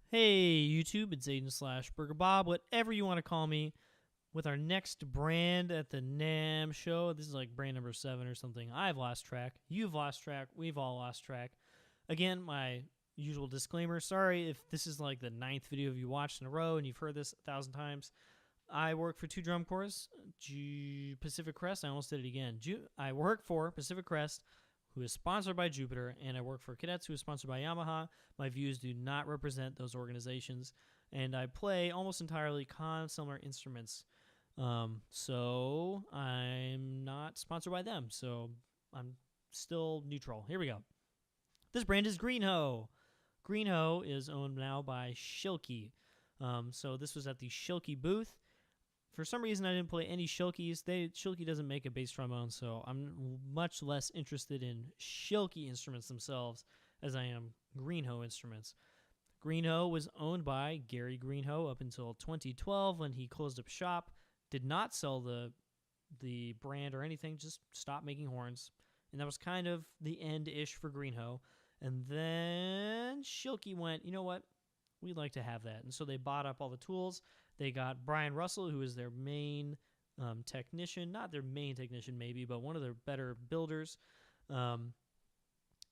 Hey YouTube, it's Aiden slash Burger Bob, whatever you want to call me, with our next brand at the NAMM show. This is like brand number 7 or something. I've lost track. You've lost track. We've all lost track. Again, my usual disclaimer. Sorry if this is like the 9th video you watched in a row and you've heard this 1,000 times. I work for two drum corps, Pacific Crest. I almost did it again. I work for Pacific Crest, who is sponsored by Jupiter, and I work for Cadets, who is sponsored by Yamaha. My views do not represent those organizations, and I play almost entirely similar instruments. So I'm not sponsored by them, so I'm still neutral. Here we go. This brand is Greenhoe. Greenhoe is owned now by Shilkey. So this was at the Shilkey booth. For some reason, I didn't play any Shilkeys. Shilkey doesn't make a bass trombone, so I'm much less interested in Shilkey instruments themselves as I am Greenhoe instruments. Greenhoe was owned by Gary Greenhoe up until 2012 when he closed up shop, did not sell the brand or anything, just stopped making horns. And that was kind of the end-ish for Greenhoe. And then Shilkey went, you know what? We'd like to have that. And so they bought up all the tools. They got Brian Russell, who is their main technician. Not their main technician, maybe, but one of their better builders.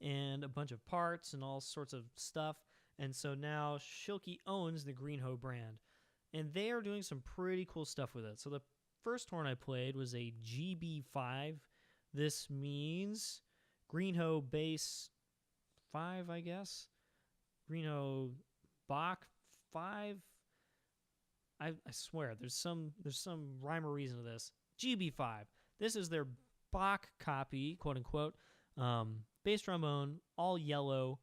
And a bunch of parts and all sorts of stuff. And so now Shilkey owns the Greenhoe brand. And they are doing some pretty cool stuff with it. So the first horn I played was a GB5. This means Greenhoe bass 5, I guess. Greenhoe Bach 5. I swear there's some rhyme or reason to this. GB5. This is their Bach copy, quote unquote. Bass trombone, all yellow.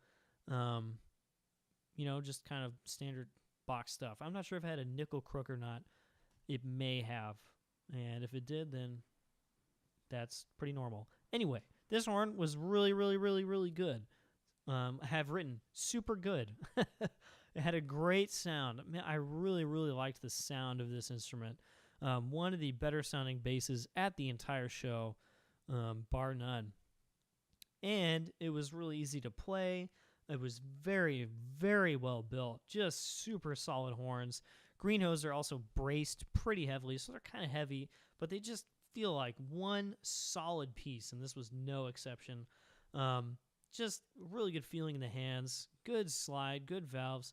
Just kind of standard Bach stuff. I'm not sure if it had a nickel crook or not. It may have, and if it did, then that's pretty normal. Anyway, this horn was really, really, really, really good. I have written super good. It had a great sound. Man, I really, really liked the sound of this instrument. One of the better sounding basses at the entire show, bar none. And it was really easy to play. It was very, very well built. Just super solid horns. Greenhoes are also braced pretty heavily, so they're kind of heavy, but they just feel like one solid piece, and this was no exception. Just really good feeling in the hands, good slide, good valves,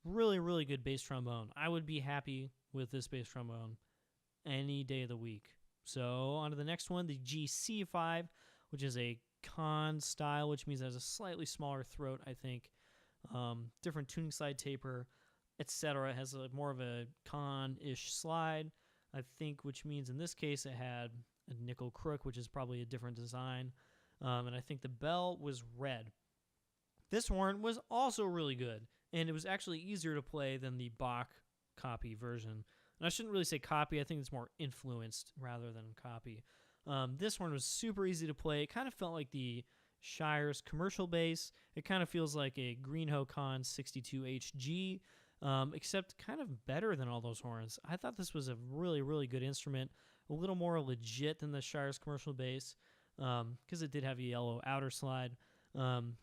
really, really good bass trombone. I would be happy with this bass trombone any day of the week. So on to the next one, the GC5, which is a con style, which means it has a slightly smaller throat, I think. Different tuning slide taper, etc. It has more of a con-ish slide, I think, which means in this case it had a nickel crook, which is probably a different design. And I think the bell was red. This horn was also really good, and it was actually easier to play than the Bach copy version. And I shouldn't really say copy. I think it's more influenced rather than copy. This horn was super easy to play. It kind of felt like the Shires commercial bass. It kind of feels like a Greenhoe Con 62HG, except kind of better than all those horns. I thought this was a really, really good instrument, a little more legit than the Shires commercial bass. Because it did have a yellow outer slide.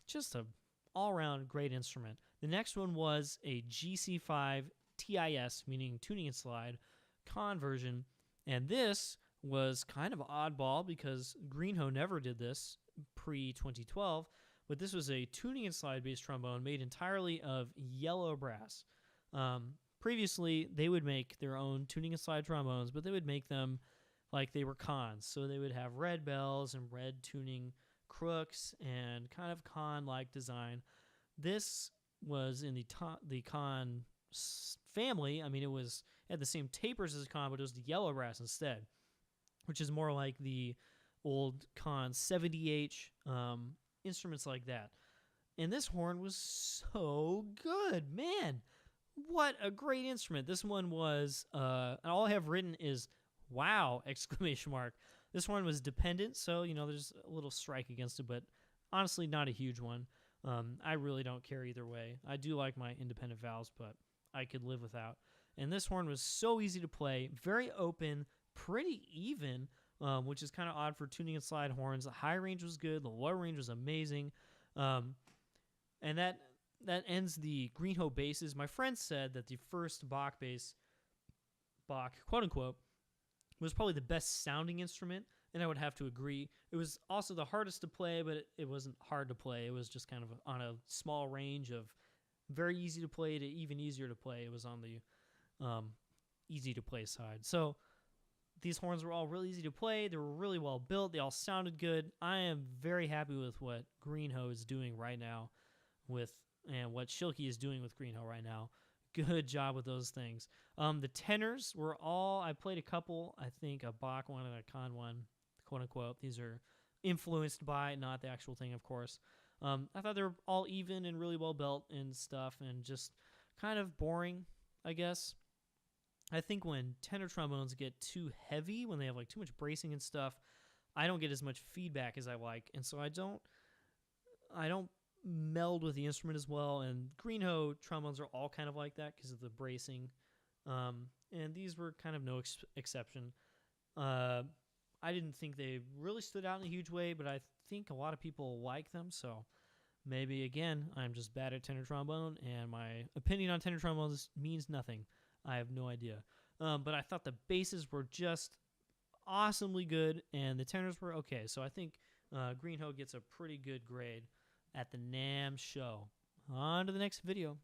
Just a all-around great instrument. The next one was a GC5 TIS, meaning tuning and slide, con version. And this was kind of oddball because Greenhoe never did this pre-2012, but this was a tuning and slide bass trombone made entirely of yellow brass. Previously, they would make their own tuning and slide trombones, but they would make them like they were cons. So they would have red bells and red tuning crooks and kind of con-like design. This was in the con family. I mean, it had the same tapers as a con, but it was the yellow brass instead, which is more like the old con 70H instruments like that. And this horn was so good, man. What a great instrument. This one was, and all I have written is wow! Exclamation mark. This one was dependent, so there's a little strike against it, but honestly, not a huge one. I really don't care either way. I do like my independent valves, but I could live without. And this horn was so easy to play, very open, pretty even, which is kind of odd for tuning and slide horns. The high range was good, the low range was amazing, and that that ends the Greenhoe basses. My friend said that the first Bach bass, Bach, quote unquote, was probably the best sounding instrument, and I would have to agree. It was also the hardest to play, but it wasn't hard to play. It was just kind of on a small range of very easy to play to even easier to play. It was on the easy to play side. So these horns were all really easy to play. They were really well built. They all sounded good. I am very happy with what Greenhoe is doing right now and what Schilke is doing with Greenhoe right now. Good job with those things. The tenors were all, I played a couple, I think a Bach one and a Kahn one, quote unquote. These are influenced by, not the actual thing, of course. I thought they were all even and really well built and stuff, and just kind of boring, I guess. I think when tenor trombones get too heavy, when they have like too much bracing and stuff, I don't get as much feedback as I like, and so I don't meld with the instrument as well. And Greenhoe trombones are all kind of like that because of the bracing, and these were kind of no exception. I didn't think they really stood out in a huge way, but I think a lot of people like them, so maybe, again, I'm just bad at tenor trombone, and my opinion on tenor trombones means nothing. I have no idea. But I thought the basses were just awesomely good, and the tenors were okay. So I think Greenhoe gets a pretty good grade at the NAMM show. On to the next video.